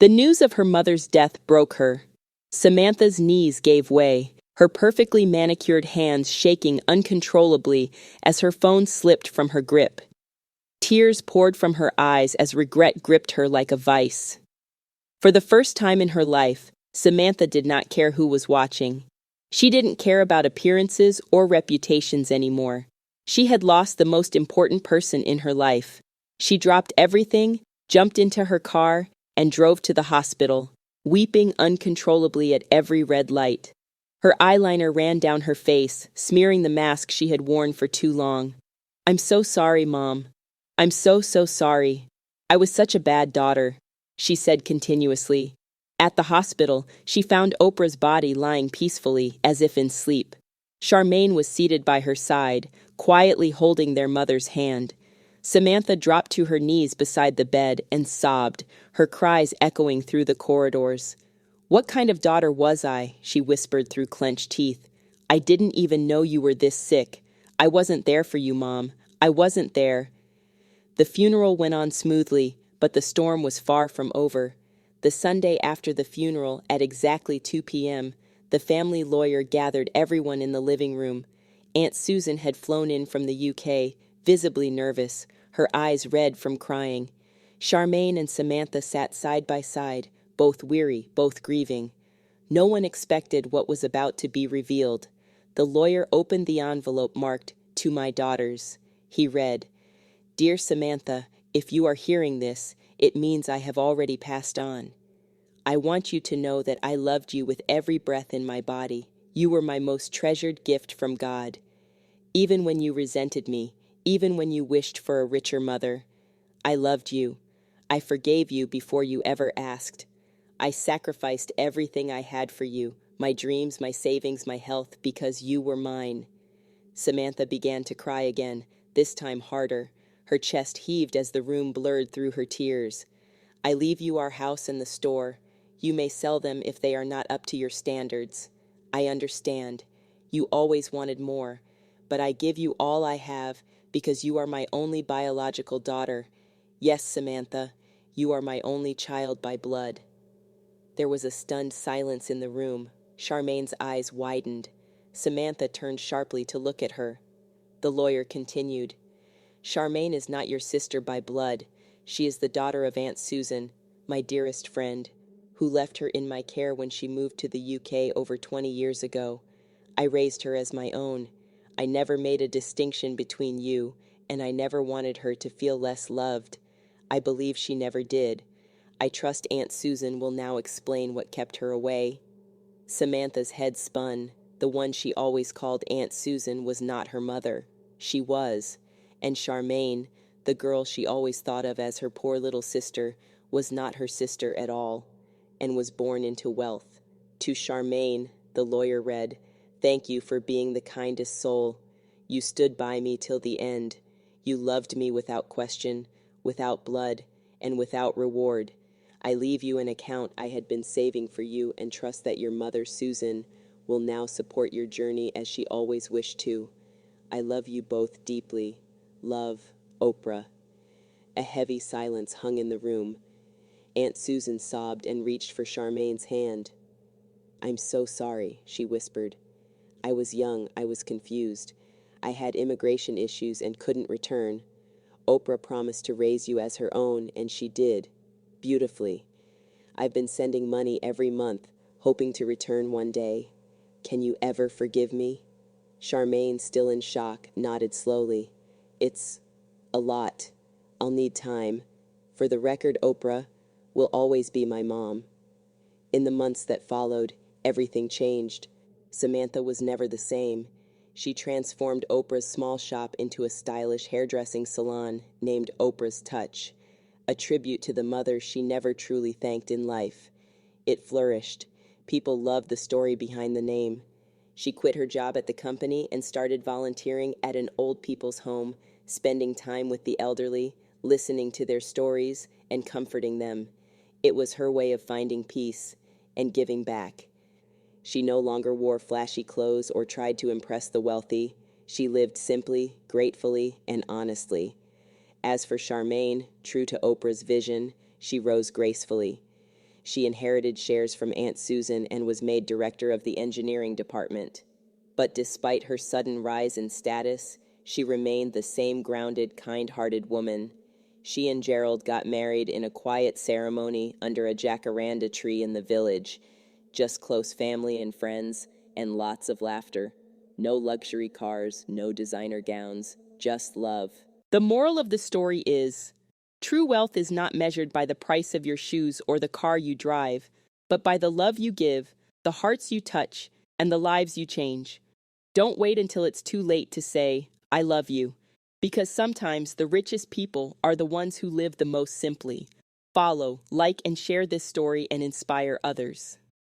The news of her mother's death broke her. Samantha's knees gave way, her perfectly manicured hands shaking uncontrollably as her phone slipped from her grip. Tears poured from her eyes as regret gripped her like a vice. For the first time in her life, Samantha did not care who was watching. She didn't care about appearances or reputations anymore. She had lost the most important person in her life. She dropped everything, jumped into her car, and drove to the hospital, weeping uncontrollably at every red light. Her eyeliner ran down her face, smearing the mask she had worn for too long. "I'm so sorry, Mom. I'm so sorry. I was such a bad daughter," she said continuously. At the hospital, she found Oprah's body lying peacefully, as if in sleep. Charmaine was seated by her side, quietly holding their mother's hand. Samantha dropped to her knees beside the bed and sobbed, her cries echoing through the corridors. "What kind of daughter was I?" she whispered through clenched teeth. "I didn't even know you were this sick. I wasn't there for you, Mom. I wasn't there." The funeral went on smoothly, but the storm was far from over. The Sunday after the funeral, at exactly 2 p.m., the family lawyer gathered everyone in the living room. Aunt Susan had flown in from the UK, visibly nervous, her eyes red from crying. Charmaine and Samantha sat side by side, both weary, both grieving. No one expected what was about to be revealed. The lawyer opened the envelope marked, "To my daughters." He read, "Dear Samantha, if you are hearing this, it means I have already passed on. I want you to know that I loved you with every breath in my body. You were my most treasured gift from God. Even when you resented me, even when you wished for a richer mother, I loved you. I forgave you before you ever asked. I sacrificed everything I had for you, my dreams, my savings, my health, because you were mine." Samantha began to cry again, this time harder. Her chest heaved as the room blurred through her tears. "I leave you our house and the store. You may sell them if they are not up to your standards. I understand. You always wanted more. But I give you all I have because you are my only biological daughter. Yes, Samantha, you are my only child by blood." There was a stunned silence in the room. Charmaine's eyes widened. Samantha turned sharply to look at her. The lawyer continued, "Charmaine is not your sister by blood. She is the daughter of Aunt Susan, my dearest friend, who left her in my care when she moved to the UK over 20 years ago. I raised her as my own. I never made a distinction between you, and I never wanted her to feel less loved. I believe she never did. I trust Aunt Susan will now explain what kept her away." Samantha's head spun. The one she always called Aunt Susan was not her mother. She was. And Charmaine, the girl she always thought of as her poor little sister, was not her sister at all, and was born into wealth. To Charmaine, the lawyer read, "Thank you for being the kindest soul. You stood by me till the end. You loved me without question, without blood, and without reward. I leave you an account I had been saving for you and trust that your mother, Susan, will now support your journey as she always wished to. I love you both deeply. Love, Oprah." A heavy silence hung in the room. Aunt Susan sobbed and reached for Charmaine's hand. "I'm so sorry," she whispered. "I was young, I was confused. I had immigration issues and couldn't return. Oprah promised to raise you as her own, and she did. Beautifully. I've been sending money every month, hoping to return one day. Can you ever forgive me?" Charmaine, still in shock, nodded slowly. "It's a lot. I'll need time. For the record, Oprah will always be my mom." In the months that followed, everything changed. Samantha was never the same. She transformed Oprah's small shop into a stylish hairdressing salon named Oprah's Touch, a tribute to the mother she never truly thanked in life. It flourished. People loved the story behind the name. She quit her job at the company and started volunteering at an old people's home, spending time with the elderly, listening to their stories, and comforting them. It was her way of finding peace and giving back. She no longer wore flashy clothes or tried to impress the wealthy. She lived simply, gratefully, and honestly. As for Charmaine, true to Oprah's vision, she rose gracefully. She inherited shares from Aunt Susan and was made director of the engineering department. But despite her sudden rise in status, she remained the same grounded, kind-hearted woman. She and Gerald got married in a quiet ceremony under a jacaranda tree in the village. Just close family and friends, and lots of laughter. No luxury cars, no designer gowns, just love. The moral of the story is, true wealth is not measured by the price of your shoes or the car you drive, but by the love you give, the hearts you touch, and the lives you change. Don't wait until it's too late to say, I love you, because sometimes the richest people are the ones who live the most simply. Follow, like, and share this story and inspire others.